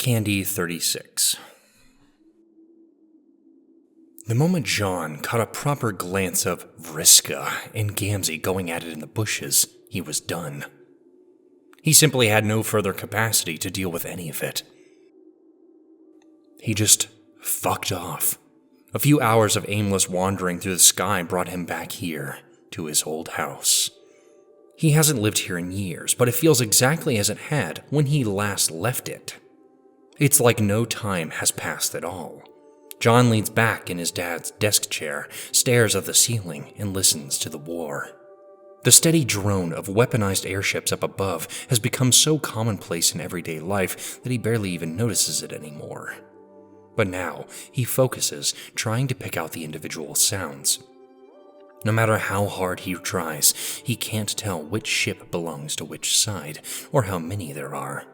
Candy 36. The moment John caught a proper glance of Vriska and Gamzee going at it in the bushes, he was done. He simply had no further capacity to deal with any of it. He just fucked off. A few hours of aimless wandering through the sky brought him back here, to his old house. He hasn't lived here in years, but it feels exactly as it had when he last left it. It's like no time has passed at all. John leans back in his dad's desk chair, stares at the ceiling, and listens to the war. The steady drone of weaponized airships up above has become so commonplace in everyday life that he barely even notices it anymore. But now, he focuses, trying to pick out the individual sounds. No matter how hard he tries, he can't tell which ship belongs to which side, or how many there are.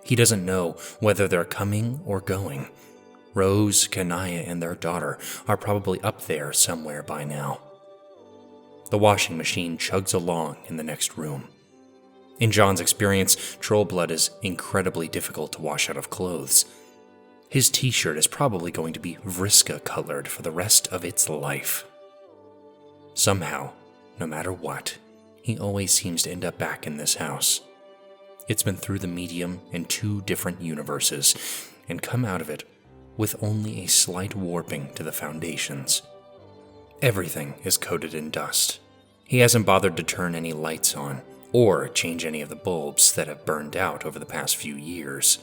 He doesn't know whether they're coming or going. Rose, Kanaya, and their daughter are probably up there somewhere by now. The washing machine chugs along in the next room. In John's experience, troll blood is incredibly difficult to wash out of clothes. His t-shirt is probably going to be Vriska colored for the rest of its life. Somehow, no matter what, he always seems to end up back in this house. It's been through the medium in 2 different universes, and come out of it with only a slight warping to the foundations. Everything is coated in dust. He hasn't bothered to turn any lights on, or change any of the bulbs that have burned out over the past few years.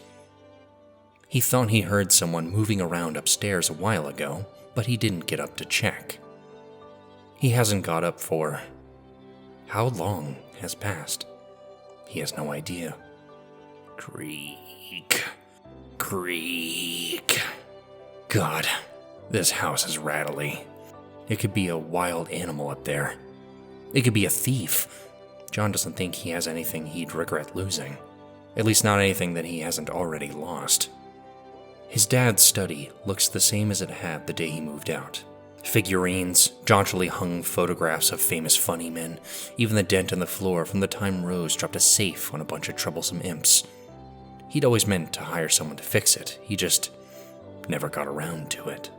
He thought he heard someone moving around upstairs a while ago, but he didn't get up to check. He hasn't got up for... how long has passed? He has no idea. Creak. Creak. God, this house is rattly. It could be a wild animal up there. It could be a thief. John doesn't think he has anything he'd regret losing. At least not anything that he hasn't already lost. His dad's study looks the same as it had the day he moved out. Figurines, jauntily hung photographs of famous funny men, even the dent in the floor from the time Rose dropped a safe on a bunch of troublesome imps. He'd always meant to hire someone to fix it, he just never got around to it.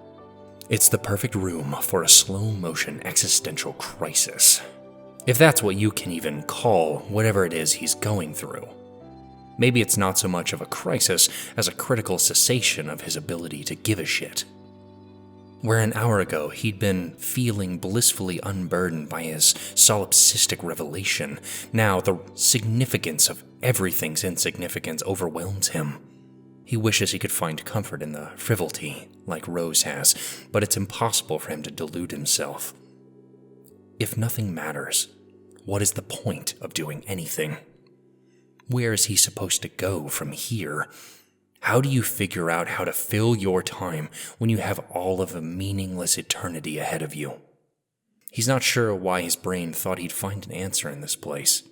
It's the perfect room for a slow-motion existential crisis. If that's what you can even call whatever it is he's going through. Maybe it's not so much of a crisis as a critical cessation of his ability to give a shit. Where an hour ago he'd been feeling blissfully unburdened by his solipsistic revelation, now the significance of everything's insignificance overwhelms him. He wishes he could find comfort in the frivolity, like Rose has, but it's impossible for him to delude himself. If nothing matters, what is the point of doing anything? Where is he supposed to go from here? How do you figure out how to fill your time when you have all of a meaningless eternity ahead of you? He's not sure why his brain thought he'd find an answer in this place.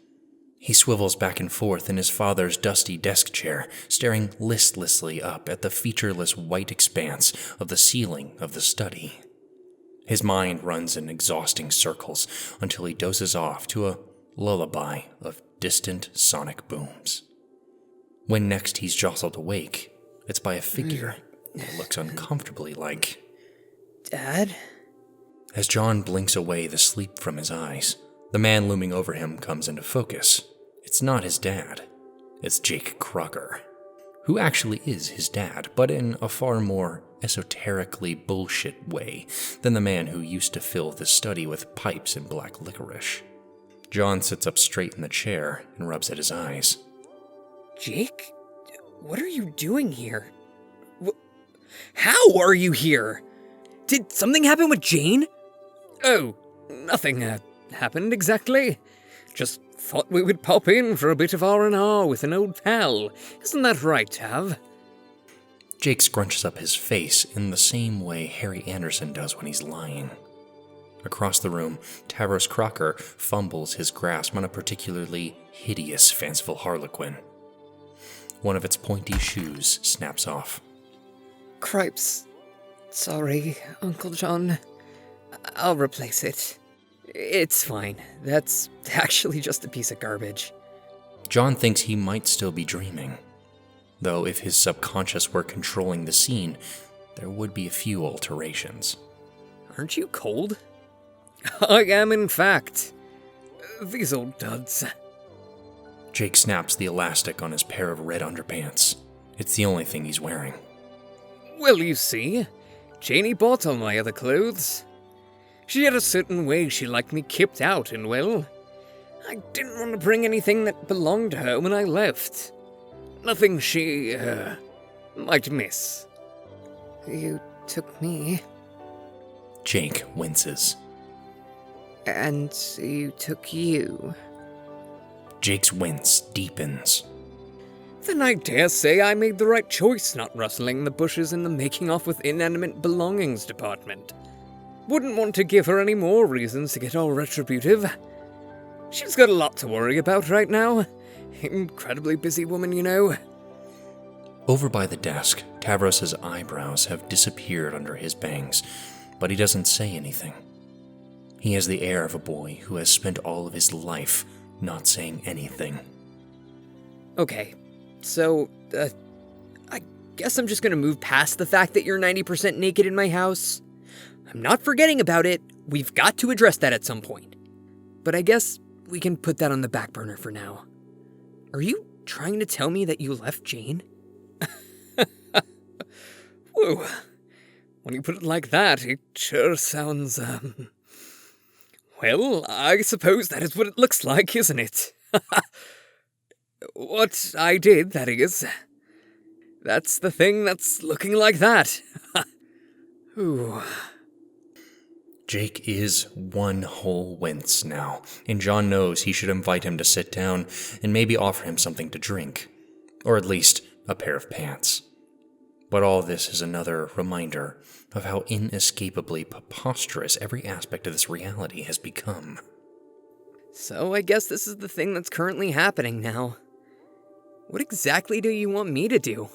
He swivels back and forth in his father's dusty desk chair, staring listlessly up at the featureless white expanse of the ceiling of the study. His mind runs in exhausting circles until he dozes off to a lullaby of distant sonic booms. When next he's jostled awake, it's by a figure that looks uncomfortably like... Dad? As John blinks away the sleep from his eyes, the man looming over him comes into focus. It's not his dad. It's Jake Crocker, who actually is his dad, but in a far more esoterically bullshit way than the man who used to fill the study with pipes and black licorice. John sits up straight in the chair and rubs at his eyes. Jake? What are you doing here? How are you here? Did something happen with Jane? Oh, nothing happened exactly. Just thought we would pop in for a bit of R&R with an old pal. Isn't that right, Tav? Jake scrunches up his face in the same way Harry Anderson does when he's lying. Across the room, Tavros Crocker fumbles his grasp on a particularly hideous fanciful harlequin. One of its pointy shoes snaps off. Cripes. Sorry, Uncle John. I'll replace it. It's fine. That's actually just a piece of garbage. John thinks he might still be dreaming. though if his subconscious were controlling the scene, there would be a few alterations. Aren't you cold? I am, in fact. These old duds. Jake snaps the elastic on his pair of red underpants. It's the only thing he's wearing. Well, you see, Janie bought all my other clothes. She had a certain way she liked me kipped out, and well, I didn't want to bring anything that belonged to her when I left. Nothing she, might miss. You took me. Jake winces. And you took you. Jake's wince deepens. Then I dare say I made the right choice not rustling the bushes in the making off with inanimate belongings department. Wouldn't want to give her any more reasons to get all retributive. She's got a lot to worry about right now. Incredibly busy woman, you know. Over by the desk, Tavros' eyebrows have disappeared under his bangs, but he doesn't say anything. He has the air of a boy who has spent all of his life not saying anything. Okay, so, I guess I'm just gonna move past the fact that you're 90% naked in my house. I'm not forgetting about it. We've got to address that at some point. But I guess we can put that on the back burner for now. Are you trying to tell me that you left Jane? Whoa. When you put it like that, it sure sounds, well, I suppose that is what it looks like, isn't it? What I did, that is. That's the thing that's looking like that. Ooh. Jake is one whole wince now, and John knows he should invite him to sit down and maybe offer him something to drink, or at least a pair of pants. But all this is another reminder of how inescapably preposterous every aspect of this reality has become. So I guess this is the thing that's currently happening now. What exactly do you want me to do?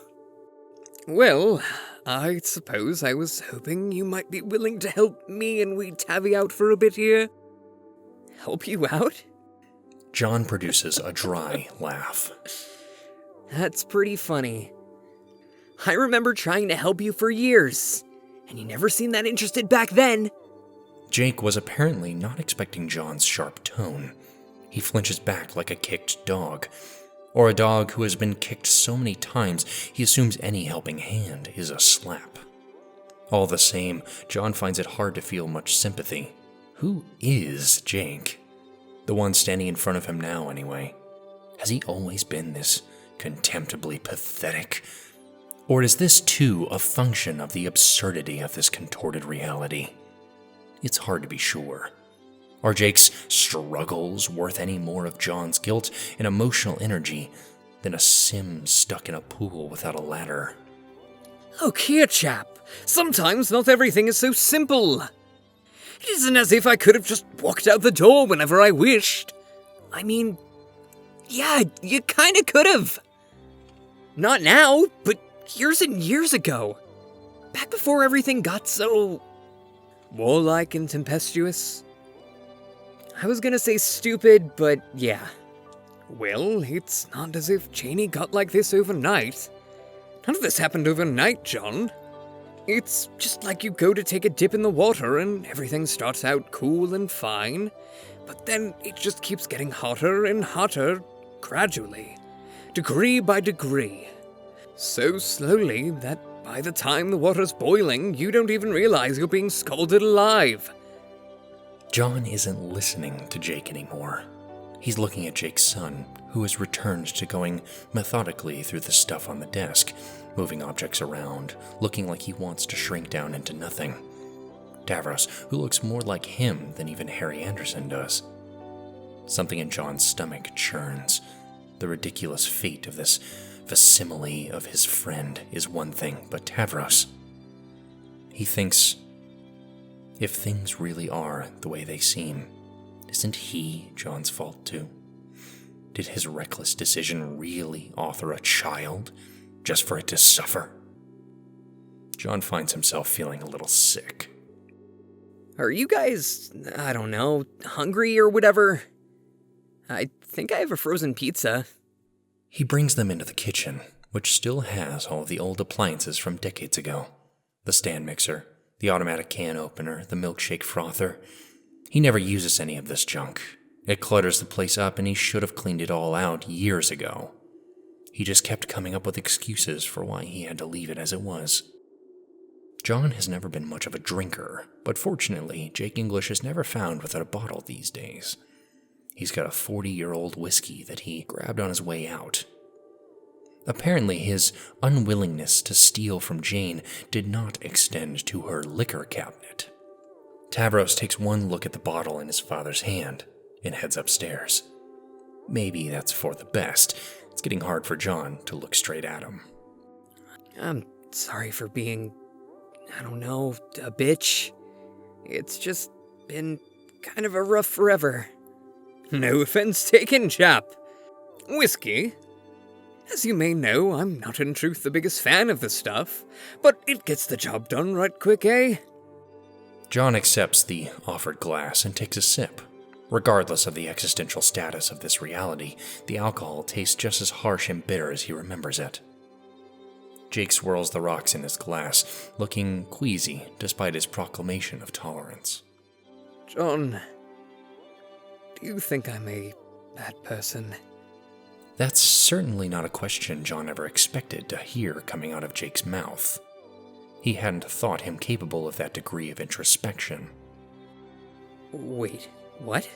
Well, I suppose I was hoping you might be willing to help me and wee Tavi out for a bit here. Help you out? John produces a dry laugh. That's pretty funny. I remember trying to help you for years, and you never seemed that interested back then. Jake was apparently not expecting John's sharp tone. He flinches back like a kicked dog, or a dog who has been kicked so many times he assumes any helping hand is a slap. All the same, John finds it hard to feel much sympathy. Who is Jake? The one standing in front of him now, anyway. Has he always been this contemptibly pathetic? Or is this too a function of the absurdity of this contorted reality? It's hard to be sure. Are Jake's struggles worth any more of John's guilt and emotional energy than a sim stuck in a pool without a ladder? Look here, chap. Sometimes not everything is so simple. It isn't as if I could have just walked out the door whenever I wished. I mean, yeah, you kinda could have. Not now, but years and years ago. Back before everything got so warlike and tempestuous. I was gonna say stupid, but yeah. Well, it's not as if Janie got like this overnight. None of this happened overnight, John. It's just like you go to take a dip in the water and everything starts out cool and fine, but then it just keeps getting hotter and hotter gradually, degree by degree. So slowly that by the time the water's boiling, you don't even realize you're being scalded alive. John isn't listening to Jake anymore. He's looking at Jake's son, who has returned to going methodically through the stuff on the desk, moving objects around, looking like he wants to shrink down into nothing. Tavros, who looks more like him than even Harry Anderson does. Something in John's stomach churns. The ridiculous fate of this facsimile of his friend is one thing, but Tavros... He thinks, if things really are the way they seem, isn't he John's fault too? Did his reckless decision really author a child just for it to suffer? John finds himself feeling a little sick. Are you guys, I don't know, hungry or whatever? I think I have a frozen pizza. He brings them into the kitchen, which still has all of the old appliances from decades ago. The stand mixer, the automatic can opener, the milkshake frother. He never uses any of this junk. It clutters the place up, and he should have cleaned it all out years ago. He just kept coming up with excuses for why he had to leave it as it was. John has never been much of a drinker, but fortunately, Jake English is never found without a bottle these days. He's got a 40-year-old whiskey that he grabbed on his way out. Apparently, his unwillingness to steal from Jane did not extend to her liquor cabinet. Tavros takes one look at the bottle in his father's hand and heads upstairs. Maybe that's for the best. It's getting hard for John to look straight at him. I'm sorry for being, a bitch. It's just been kind of a rough forever. No offense taken, chap. Whiskey? As you may know, I'm not in truth the biggest fan of the stuff, but it gets the job done right quick, eh? John accepts the offered glass and takes a sip. Regardless of the existential status of this reality, the alcohol tastes just as harsh and bitter as he remembers it. Jake swirls the rocks in his glass, looking queasy despite his proclamation of tolerance. John, do you think I'm a bad person? That's certainly not a question John ever expected to hear coming out of Jake's mouth. He hadn't thought him capable of that degree of introspection. Wait, what?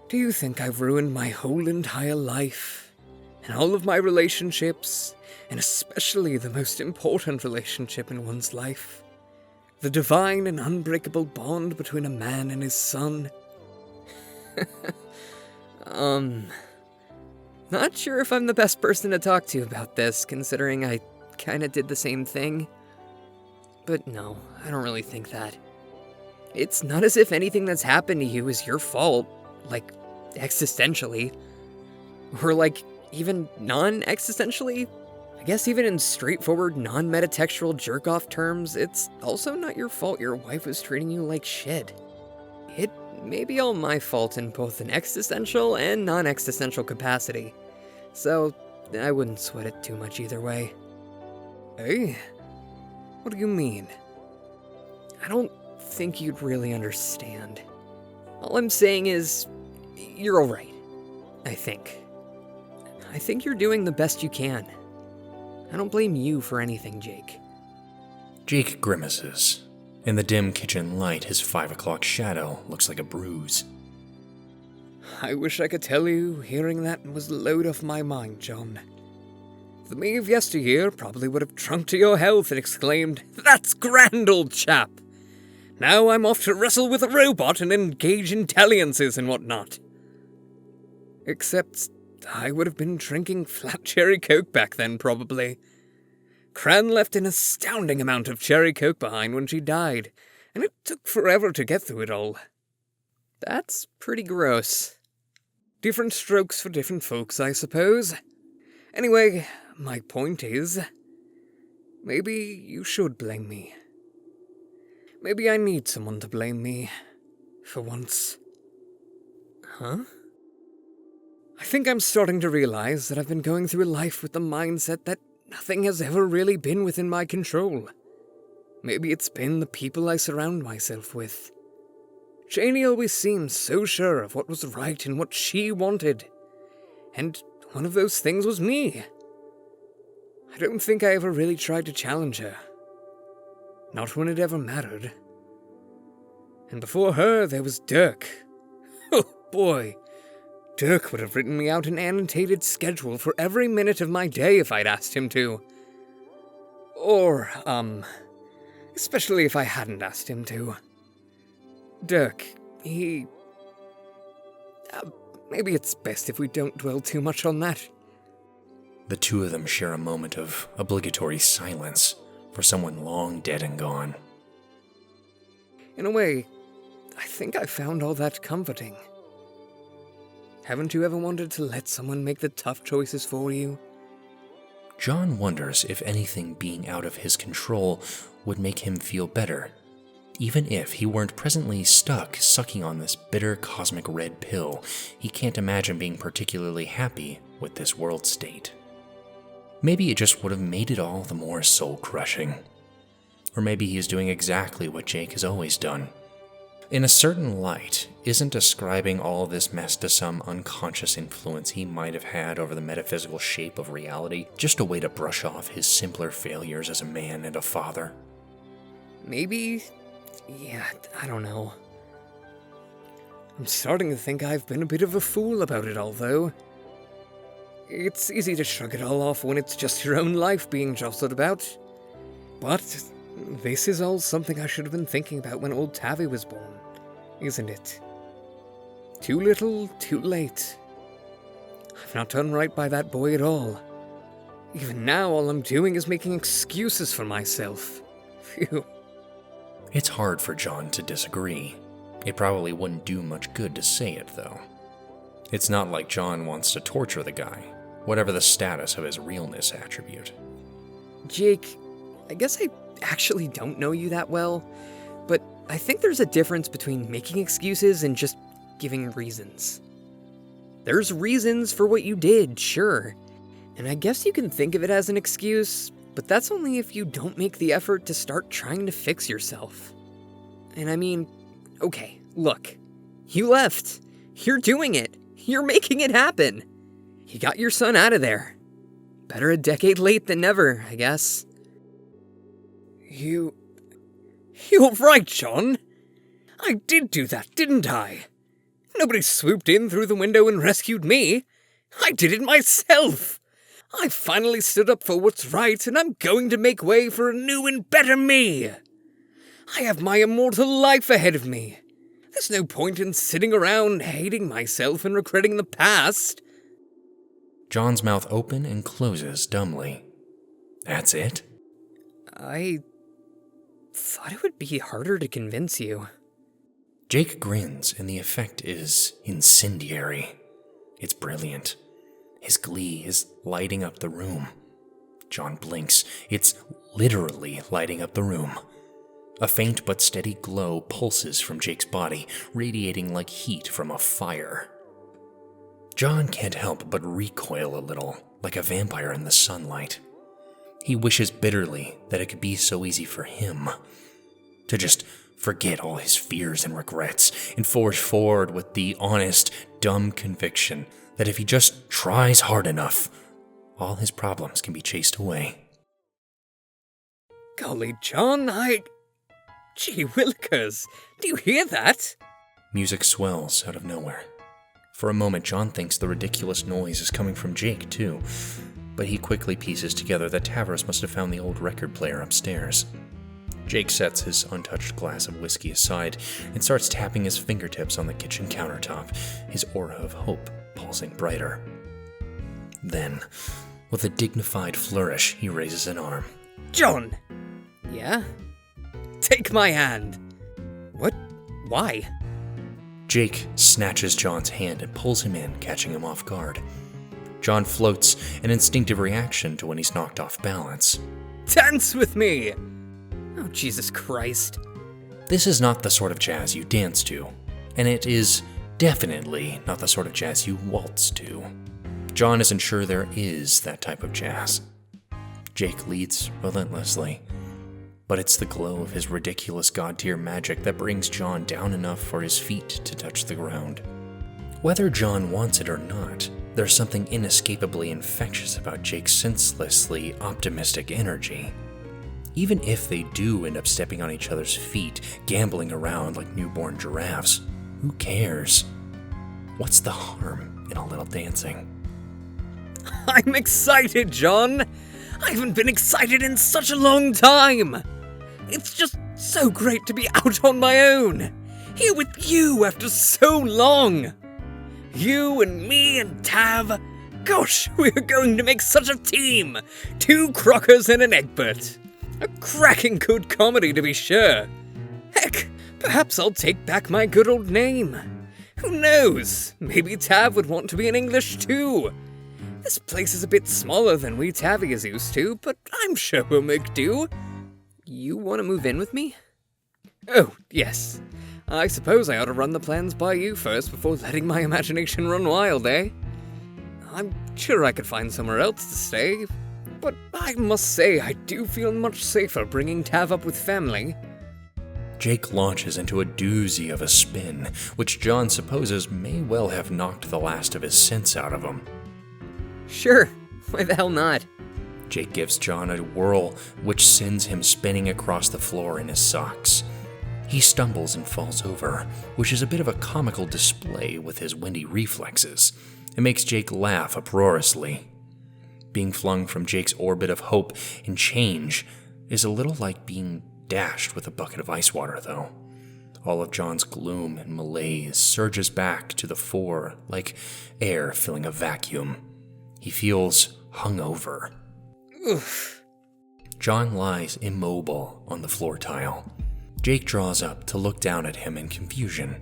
Do you think I've ruined my whole entire life, and all of my relationships, and especially the most important relationship in one's life? The divine and unbreakable bond between a man and his son? Not sure if I'm the best person to talk to about this, considering I kinda did the same thing. But no, I don't really think that. It's not as if anything that's happened to you is your fault, like, existentially. Or, like, even non-existentially. I guess even in straightforward, non-metatextual jerk-off terms, it's also not your fault your wife was treating you like shit. It may be all my fault in both an existential and non-existential capacity, so I wouldn't sweat it too much either way. Hey? What do you mean? I don't think you'd really understand. All I'm saying is, you're alright. I think. I think you're doing the best you can. I don't blame you for anything, Jake. Jake grimaces. In the dim kitchen light, his 5 o'clock shadow looks like a bruise. I wish I could tell you hearing that was the load off my mind, John. The me of yesteryear probably would have drunk to your health and exclaimed, "That's grand, old chap! Now I'm off to wrestle with a robot and engage in dalliances and whatnot." Except I would have been drinking flat cherry coke back then, probably. Cran left an astounding amount of cherry coke behind when she died, and it took forever to get through it all. That's pretty gross. Different strokes for different folks, I suppose. Anyway, my point is, maybe you should blame me. Maybe I need someone to blame me, for once. Huh? I think I'm starting to realize that I've been going through life with the mindset that nothing has ever really been within my control. Maybe it's been the people I surround myself with. Janie always seemed so sure of what was right and what she wanted. And one of those things was me. I don't think I ever really tried to challenge her. Not when it ever mattered. And before her, there was Dirk. Oh boy. Dirk would have written me out an annotated schedule for every minute of my day if I'd asked him to. Or, especially if I hadn't asked him to. Dirk, he... maybe it's best if we don't dwell too much on that. The two of them share a moment of obligatory silence for someone long dead and gone. In a way, I think I found all that comforting. Haven't you ever wanted to let someone make the tough choices for you? John wonders if anything being out of his control would make him feel better, even if he weren't presently stuck sucking on this bitter cosmic red pill. He can't imagine being particularly happy with this world state. Maybe it just would have made it all the more soul-crushing. Or maybe he's doing exactly what Jake has always done. In a certain light, isn't ascribing all this mess to some unconscious influence he might have had over the metaphysical shape of reality just a way to brush off his simpler failures as a man and a father? Maybe? Yeah, I don't know. I'm starting to think I've been a bit of a fool about it all, though. It's easy to shrug it all off when it's just your own life being jostled about. But this is all something I should have been thinking about when old Tavi was born, isn't it? Too little, too late. I've not done right by that boy at all. Even now, all I'm doing is making excuses for myself. Phew. It's hard for John to disagree. It probably wouldn't do much good to say it, though. It's not like John wants to torture the guy, whatever the status of his realness attribute. Jake, I guess I actually don't know you that well, but I think there's a difference between making excuses and just giving reasons. There's reasons for what you did, sure, and I guess you can think of it as an excuse, but that's only if you don't make the effort to start trying to fix yourself. And I mean, okay, look, you left. You're doing it. You're making it happen. You got your son out of there. Better a decade late than never, I guess. You're right, John. I did do that, didn't I? Nobody swooped in through the window and rescued me. I did it myself. I finally stood up for what's right, and I'm going to make way for a new and better me. I have my immortal life ahead of me. There's no point in sitting around hating myself and regretting the past. John's mouth open and closes dumbly. That's it? I thought it would be harder to convince you. Jake grins, and the effect is incendiary. It's brilliant. His glee is lighting up the room. John blinks. It's literally lighting up the room. A faint but steady glow pulses from Jake's body, radiating like heat from a fire. John can't help but recoil a little, like a vampire in the sunlight. He wishes bitterly that it could be so easy for him to just forget all his fears and regrets and forge forward with the honest, dumb conviction that if he just tries hard enough, all his problems can be chased away. Golly, John, Gee willikers, do you hear that? Music swells out of nowhere. For a moment, John thinks the ridiculous noise is coming from Jake, too, but he quickly pieces together that Tavros must have found the old record player upstairs. Jake sets his untouched glass of whiskey aside and starts tapping his fingertips on the kitchen countertop, his aura of hope pulsing brighter. Then, with a dignified flourish, he raises an arm. John! Yeah? Take my hand. What? Why? Jake snatches John's hand and pulls him in, catching him off guard. John floats, an instinctive reaction to when he's knocked off balance. Dance with me! Oh, Jesus Christ. This is not the sort of jazz you dance to, and it is definitely not the sort of jazz you waltz to. John isn't sure there is that type of jazz. Jake leads relentlessly, but it's the glow of his ridiculous god-tier magic that brings John down enough for his feet to touch the ground. Whether John wants it or not, there's something inescapably infectious about Jake's senselessly optimistic energy. Even if they do end up stepping on each other's feet, gambling around like newborn giraffes, who cares? What's the harm in a little dancing? I'm excited, John! I haven't been excited in such a long time! It's just so great to be out on my own, here with you after so long! You and me and Tav, gosh, we're going to make such a team! 2 crockers and an Egbert. A cracking good comedy, to be sure. Heck, perhaps I'll take back my good old name. Who knows? Maybe Tav would want to be in English too. This place is a bit smaller than we Tavi is used to, but I'm sure we'll make do. You want to move in with me? Oh, yes. I suppose I ought to run the plans by you first before letting my imagination run wild, eh? I'm sure I could find somewhere else to stay. But I must say, I do feel much safer bringing Tav up with family. Jake launches into a doozy of a spin, which John supposes may well have knocked the last of his sense out of him. Sure, why the hell not? Jake gives John a whirl, which sends him spinning across the floor in his socks. He stumbles and falls over, which is a bit of a comical display with his windy reflexes. It makes Jake laugh uproariously. Being flung from Jake's orbit of hope and change is a little like being dashed with a bucket of ice water, though. All of John's gloom and malaise surges back to the fore like air filling a vacuum. He feels hungover. Oof. John lies immobile on the floor tile. Jake draws up to look down at him in confusion,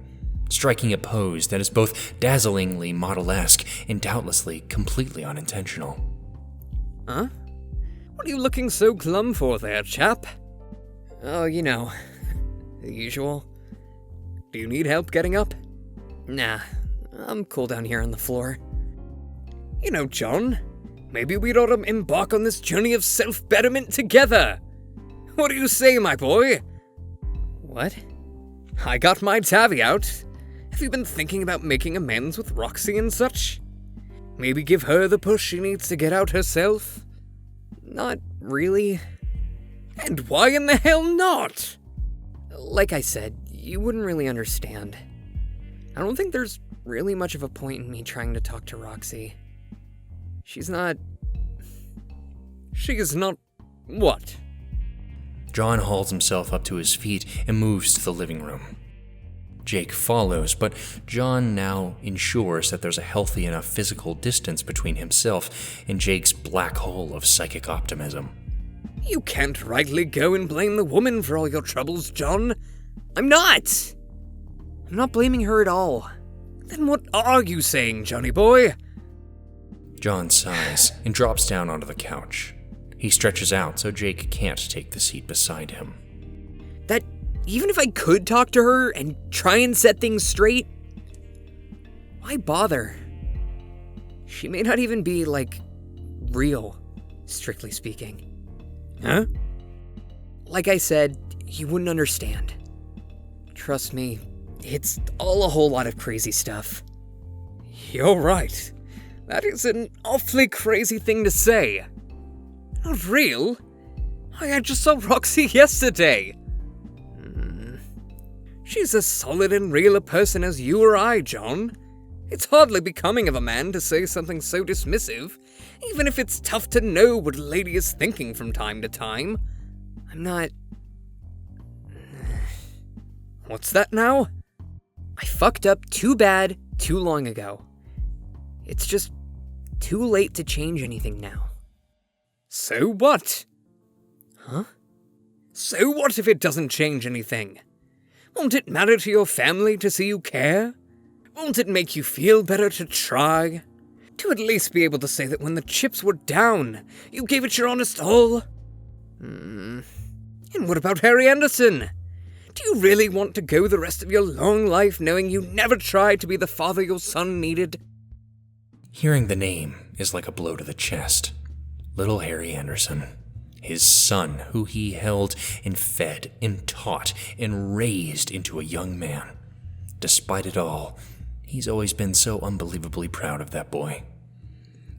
striking a pose that is both dazzlingly model-esque and doubtlessly completely unintentional. Huh? What are you looking so glum for there, chap? Oh, you know, the usual. Do you need help getting up? Nah, I'm cool down here on the floor. You know, John, maybe we'd ought to embark on this journey of self-betterment together. What do you say, my boy? What? I got my Tavi out. Have you been thinking about making amends with Roxy and such? Maybe give her the push she needs to get out herself? Not really. And why in the hell not? Like I said, you wouldn't really understand. I don't think there's really much of a point in me trying to talk to Roxy. She's not... She is not... what? John hauls himself up to his feet and moves to the living room. Jake follows, but John now ensures that there's a healthy enough physical distance between himself and Jake's black hole of psychic optimism. You can't rightly go and blame the woman for all your troubles, John. I'm not blaming her at all. Then what are you saying, Johnny boy? John sighs and drops down onto the couch. He stretches out so Jake can't take the seat beside him. That even if I could talk to her and try and set things straight, why bother? She may not even be, real, strictly speaking. Huh? Like I said, you wouldn't understand. Trust me, it's all a whole lot of crazy stuff. You're right. That is an awfully crazy thing to say. Not real? I just saw Roxy yesterday. She's as solid and real a person as you or I, John. It's hardly becoming of a man to say something so dismissive, even if it's tough to know what a lady is thinking from time to time. I'm not... What's that now? I fucked up too bad too long ago. It's just too late to change anything now. So what? Huh? So what if it doesn't change anything? Won't it matter to your family to see you care? Won't it make you feel better to try? To at least be able to say that when the chips were down, you gave it your honest all? And what about Harry Anderson? Do you really want to go the rest of your long life knowing you never tried to be the father your son needed? Hearing the name is like a blow to the chest. Little Harry Anderson. His son, who he held and fed and taught and raised into a young man. Despite it all, he's always been so unbelievably proud of that boy.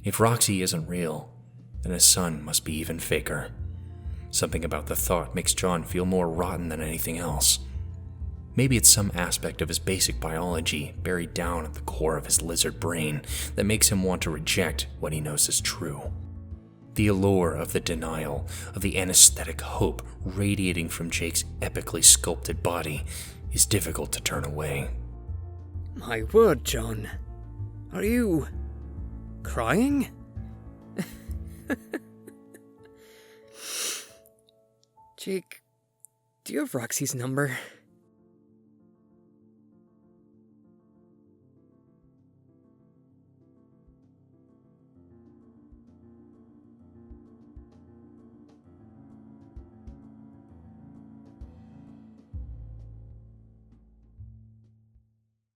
If Roxy isn't real, then his son must be even faker. Something about the thought makes John feel more rotten than anything else. Maybe it's some aspect of his basic biology buried down at the core of his lizard brain that makes him want to reject what he knows is true. The allure of the denial, of the anesthetic hope radiating from Jake's epically sculpted body is difficult to turn away. My word, John. Are you... crying? Jake, do you have Roxy's number?